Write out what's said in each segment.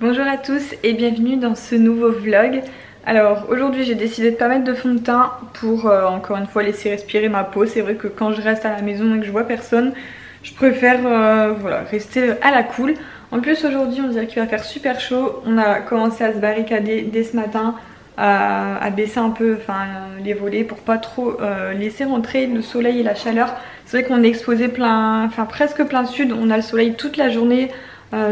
Bonjour à tous et bienvenue dans ce nouveau vlog. Alors aujourd'hui j'ai décidé de pas mettre de fond de teint pour encore une fois laisser respirer ma peau. C'est vrai que quand je reste à la maison et que je vois personne, je préfère voilà, rester à la cool. En plus aujourd'hui on dirait qu'il va faire super chaud. On a commencé à se barricader dès ce matin, à baisser un peu les volets pour pas trop laisser rentrer le soleil et la chaleur. C'est vrai qu'on est exposé presque plein sud, on a le soleil toute la journée.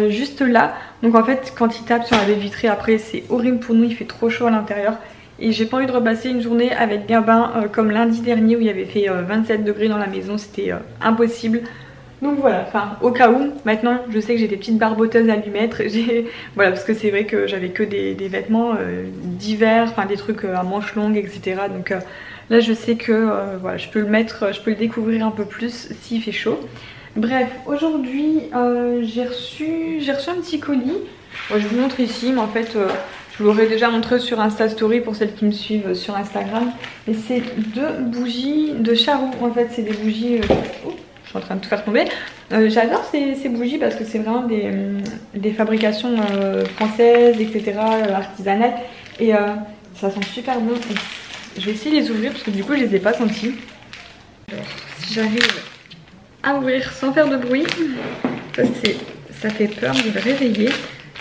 Juste là, donc en fait quand il tape sur la baie vitrée après c'est horrible pour nous, il fait trop chaud à l'intérieur et j'ai pas envie de repasser une journée avec Gabin comme lundi dernier où il avait fait 27 degrés dans la maison, c'était impossible. Donc voilà, au cas où, maintenant je sais que j'ai des petites barboteuses à lui mettre, voilà, parce que c'est vrai que j'avais que des vêtements d'hiver, des trucs à manches longues, etc. Donc là je sais que voilà, je peux le mettre, je peux le découvrir un peu plus s'il fait chaud. Bref, aujourd'hui j'ai reçu un petit colis. Bon, je vous montre ici, mais en fait je vous l'aurais déjà montré sur Insta Story pour celles qui me suivent sur Instagram. Et c'est deux bougies de Charroux. En fait c'est des bougies... Oh, je suis en train de tout faire tomber. J'adore ces bougies parce que c'est vraiment des fabrications françaises, etc. Artisanales. Et ça sent super bon. Je vais essayer de les ouvrir parce que du coup je les ai pas sentis. Alors si j'arrive à ouvrir sans faire de bruit, ça fait peur de le réveiller.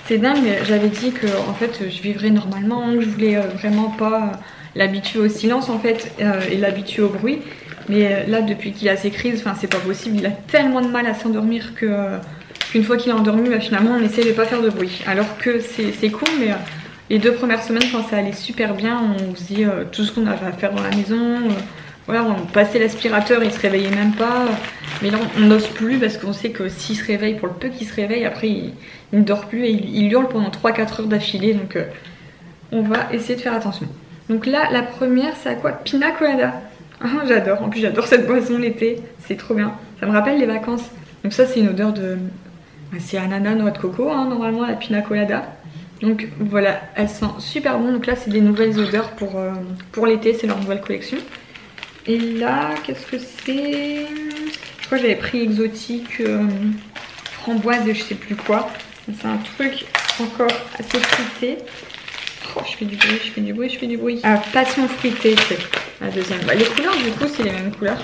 C'est dingue, mais j'avais dit que en fait je vivrais normalement, que je voulais vraiment pas l'habituer au silence en fait et l'habituer au bruit. Mais là depuis qu'il a ses crises, c'est pas possible, il a tellement de mal à s'endormir qu'une fois qu'il est endormi, finalement on essaie de pas faire de bruit. Alors que c'est cool, mais les 2 premières semaines quand ça allait super bien, on se dit tout ce qu'on avait à faire dans la maison. Voilà, on passait l'aspirateur, il se réveillait même pas. Mais là on n'ose plus parce qu'on sait que s'il se réveille, pour le peu qu'il se réveille, après il ne dort plus et il hurle pendant 3-4 heures d'affilée. Donc on va essayer de faire attention. Donc là la première c'est à quoi? Pina colada. Ah, j'adore, en plus j'adore cette boisson l'été, c'est trop bien. Ça me rappelle les vacances. Donc ça c'est une odeur de... c'est ananas, noix de coco normalement la pina colada. Donc voilà, elle sent super bon. Donc là c'est des nouvelles odeurs pour l'été, c'est leur nouvelle collection. Et là, qu'est-ce que c'est? Je crois que j'avais pris exotique, framboise et je sais plus quoi. C'est un truc encore assez fruité. Oh, je fais du bruit. Ah, passion fruitée, c'est la deuxième. Les couleurs, du coup, c'est les mêmes couleurs.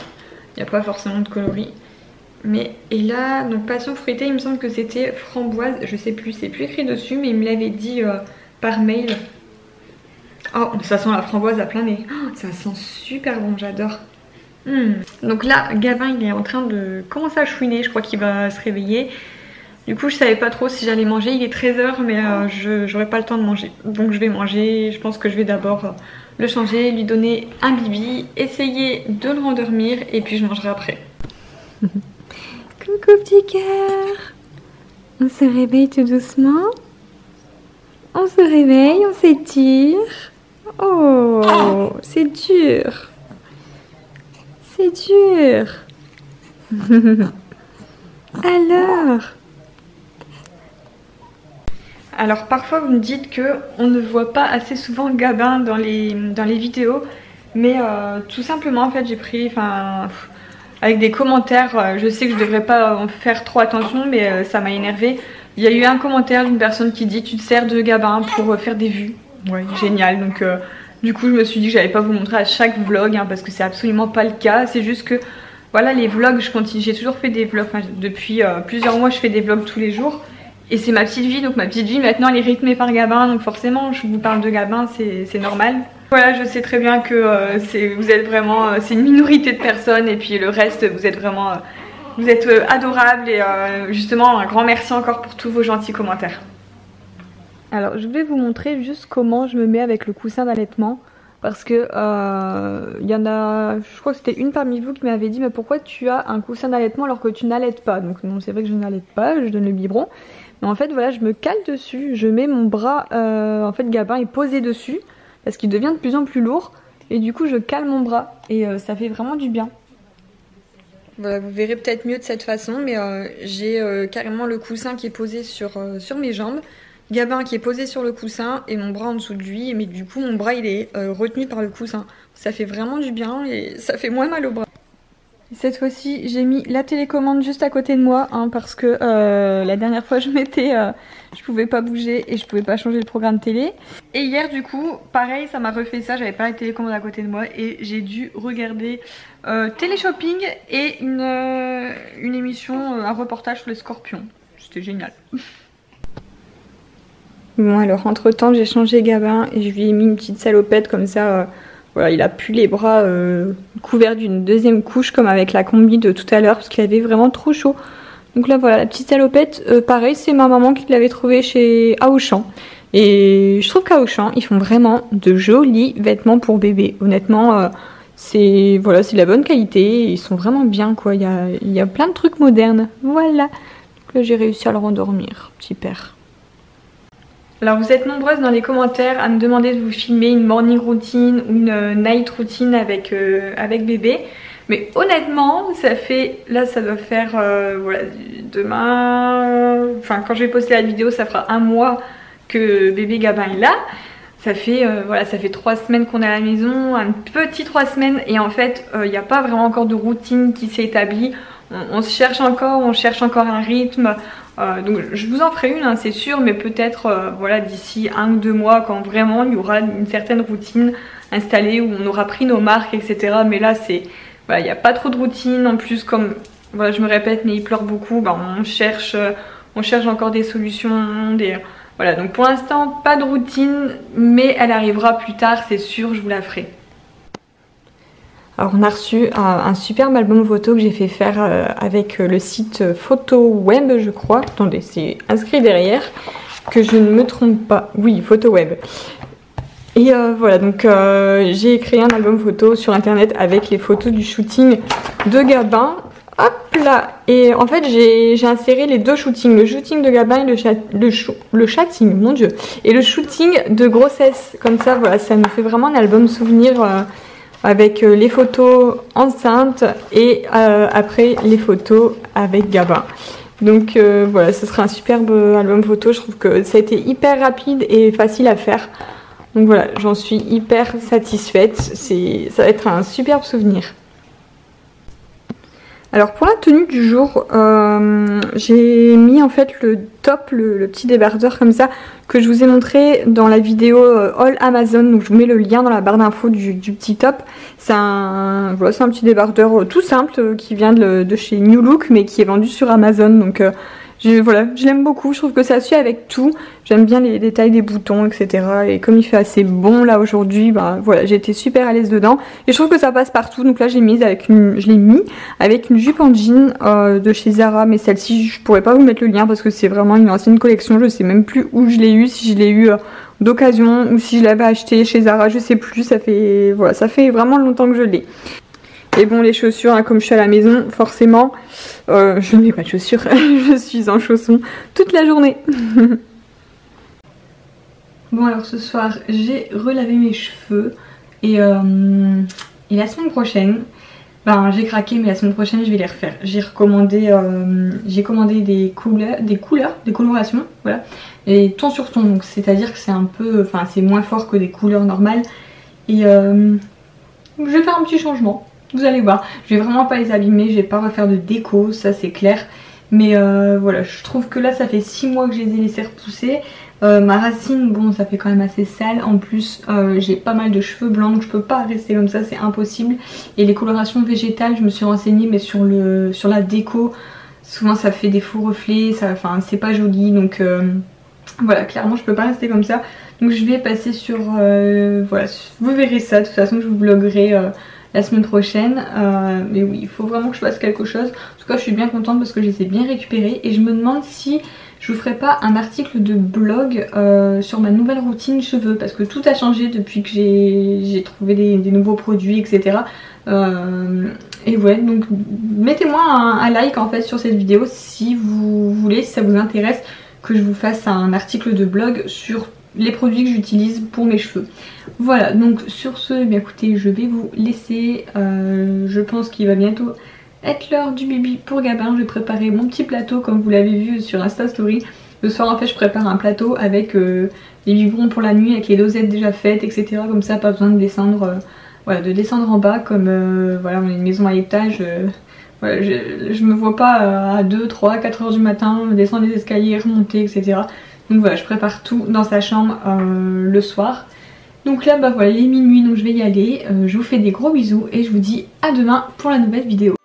Il n'y a pas forcément de coloris. Mais, et là, donc passion fruitée, il me semble que c'était framboise. Je sais plus, c'est plus écrit dessus, mais il me l'avait dit par mail. Oh, ça sent la framboise à plein nez. Oh, ça sent super bon, j'adore. Donc là, Gabin, il est en train de commencer à chouiner. Je crois qu'il va se réveiller. Du coup, je savais pas trop si j'allais manger. Il est 13 h, mais j'aurai pas le temps de manger. Donc je vais manger. Je pense que je vais d'abord le changer, lui donner un bibi, essayer de le rendormir et puis je mangerai après. Coucou petit cœur. On se réveille tout doucement. On se réveille, on s'étire. Oh, c'est dur. C'est dur. Alors parfois vous me dites que on ne voit pas assez souvent Gabin dans les vidéos. Mais tout simplement en fait j'ai pris avec des commentaires. Je sais que je devrais pas en faire trop attention, mais ça m'a énervée. Il y a eu un commentaire d'une personne qui dit tu te sers de Gabin pour faire des vues. Ouais, génial. Donc du coup je me suis dit que j'allais pas vous montrer à chaque vlog parce que c'est absolument pas le cas. C'est juste que voilà, les vlogs, je continue, j'ai toujours fait des vlogs, depuis plusieurs mois je fais des vlogs tous les jours. Et c'est ma petite vie, donc ma petite vie maintenant elle est rythmée par Gabin, donc forcément je vous parle de Gabin, c'est normal. Voilà, je sais très bien que vous êtes vraiment, c'est une minorité de personnes et puis le reste vous êtes vraiment, vous êtes adorables et justement un grand merci encore pour tous vos gentils commentaires. Alors je vais vous montrer juste comment je me mets avec le coussin d'allaitement. Parce que y en a, je crois que c'était une parmi vous qui m'avait dit mais pourquoi tu as un coussin d'allaitement alors que tu n'allaites pas? Donc non, c'est vrai que je n'allaite pas, je donne le biberon. Mais en fait voilà, je me cale dessus, je mets mon bras, en fait Gabin est posé dessus parce qu'il devient de plus en plus lourd. Et du coup je cale mon bras et ça fait vraiment du bien. Voilà, vous verrez peut-être mieux de cette façon, mais j'ai carrément le coussin qui est posé sur mes jambes. Gabin qui est posé sur le coussin et mon bras en dessous de lui, mais du coup mon bras il est retenu par le coussin. Ça fait vraiment du bien et ça fait moins mal au bras. Cette fois-ci, j'ai mis la télécommande juste à côté de moi hein, parce que la dernière fois je pouvais pas bouger et je pouvais pas changer le programme télé. Et hier du coup, pareil, ça m'a refait ça, j'avais pas la télécommande à côté de moi et j'ai dû regarder télé-shopping et une émission, un reportage sur les scorpions. C'était génial. Bon alors entre temps j'ai changé Gabin et je lui ai mis une petite salopette comme ça. Voilà, il a pu les bras couverts d'une deuxième couche comme avec la combi de tout à l'heure parce qu'il avait vraiment trop chaud. Donc là voilà, la petite salopette, pareil c'est ma maman qui l'avait trouvée chez Auchan. Et je trouve qu'à Auchan ils font vraiment de jolis vêtements pour bébé. Honnêtement c'est voilà, c'est de la bonne qualité, ils sont vraiment bien quoi, il y a plein de trucs modernes. Voilà, donc là j'ai réussi à le rendormir, super. Alors vous êtes nombreuses dans les commentaires à me demander de vous filmer une morning routine ou une night routine avec bébé. Mais honnêtement, ça fait, là ça doit faire, voilà, demain, enfin quand je vais poster la vidéo ça fera un mois que bébé Gabin est là. Ça fait, voilà, ça fait 3 semaines qu'on est à la maison, un petit 3 semaines et en fait il n'y a pas vraiment encore de routine qui s'est établie. On se cherche encore, on cherche encore un rythme. Donc je vous en ferai une hein, c'est sûr, mais peut-être voilà, d'ici 1 ou 2 mois quand vraiment il y aura une certaine routine installée où on aura pris nos marques etc. Mais là c'est, voilà, il n'y a pas trop de routine. En plus comme, voilà, je me répète mais il pleure beaucoup, bah, on cherche encore des solutions, voilà, donc pour l'instant pas de routine mais elle arrivera plus tard c'est sûr, je vous la ferai. Alors on a reçu un superbe album photo que j'ai fait faire avec le site PhotoWeb je crois. Attendez, c'est inscrit derrière, que je ne me trompe pas. Oui, PhotoWeb. Et voilà, donc j'ai créé un album photo sur internet avec les photos du shooting de Gabin. Hop là. Et en fait j'ai inséré les deux shootings, le shooting de Gabin et le shooting, mon dieu, et le shooting de grossesse. Comme ça, voilà, ça nous fait vraiment un album souvenir avec les photos enceintes et après les photos avec Gabin. Donc voilà, ce sera un superbe album photo. Je trouve que ça a été hyper rapide et facile à faire. Donc voilà, j'en suis hyper satisfaite. Ça va être un superbe souvenir. Alors pour la tenue du jour, j'ai mis en fait le top, le petit débardeur comme ça que je vous ai montré dans la vidéo All Amazon. Donc je vous mets le lien dans la barre d'infos du petit top. C'est un petit débardeur tout simple qui vient de chez New Look mais qui est vendu sur Amazon. Donc voilà, je l'aime beaucoup, je trouve que ça suit avec tout. J'aime bien les détails des boutons etc. Et comme il fait assez bon là aujourd'hui, bah, voilà, j'ai été super à l'aise dedans. Et je trouve que ça passe partout. Donc là je l'ai mis avec une jupe en jean de chez Zara. Mais celle-ci je pourrais pas vous mettre le lien parce que c'est vraiment une ancienne collection. Je sais même plus où je l'ai eu, si je l'ai eu d'occasion ou si je l'avais acheté chez Zara, je sais plus. Ça fait vraiment longtemps que je l'ai. Et bon, les chaussures, hein, comme je suis à la maison, forcément, je ne mets pas de chaussures. Je suis en chaussons toute la journée. Bon, alors ce soir, j'ai relavé mes cheveux. Et la semaine prochaine, ben, j'ai craqué, mais la semaine prochaine, je vais les refaire. J'ai commandé des colorations, voilà. Et ton sur ton, donc c'est-à-dire que c'est un peu, enfin, c'est moins fort que des couleurs normales. Et je vais faire un petit changement. Vous allez voir, je vais vraiment pas les abîmer, je vais pas refaire de déco, ça c'est clair. Mais voilà, je trouve que là ça fait 6 mois que je les ai laissés repousser. Ma racine, bon, ça fait quand même assez sale. En plus j'ai pas mal de cheveux blancs, donc je peux pas rester comme ça, c'est impossible. Et les colorations végétales, je me suis renseignée, mais sur la déco, souvent ça fait des faux reflets, enfin c'est pas joli. Donc voilà, clairement je peux pas rester comme ça. Donc je vais passer sur, voilà, vous verrez ça, de toute façon je vous vloguerai la semaine prochaine. Mais oui, il faut vraiment que je fasse quelque chose. En tout cas je suis bien contente parce que je les ai bien récupérés. Et je me demande si je vous ferai pas un article de blog sur ma nouvelle routine cheveux, parce que tout a changé depuis que j'ai trouvé des nouveaux produits etc. Et ouais, donc mettez-moi un like en fait sur cette vidéo si vous voulez, si ça vous intéresse que je vous fasse un article de blog sur les produits que j'utilise pour mes cheveux. Voilà, donc sur ce, bien écoutez, je vais vous laisser. Je pense qu'il va bientôt être l'heure du bibi pour Gabin. Je vais préparer mon petit plateau comme vous l'avez vu sur Insta Story. Le soir en fait je prépare un plateau avec les biberons pour la nuit, avec les dosettes déjà faites etc. Comme ça pas besoin de descendre voilà, de descendre en bas comme voilà, on a une maison à étage. Voilà, je me vois pas à 2, 3, 4 heures du matin descendre les escaliers, remonter, etc. Donc voilà, je prépare tout dans sa chambre le soir. Donc là bah voilà, il est minuit, donc je vais y aller. Je vous fais des gros bisous et je vous dis à demain pour la nouvelle vidéo.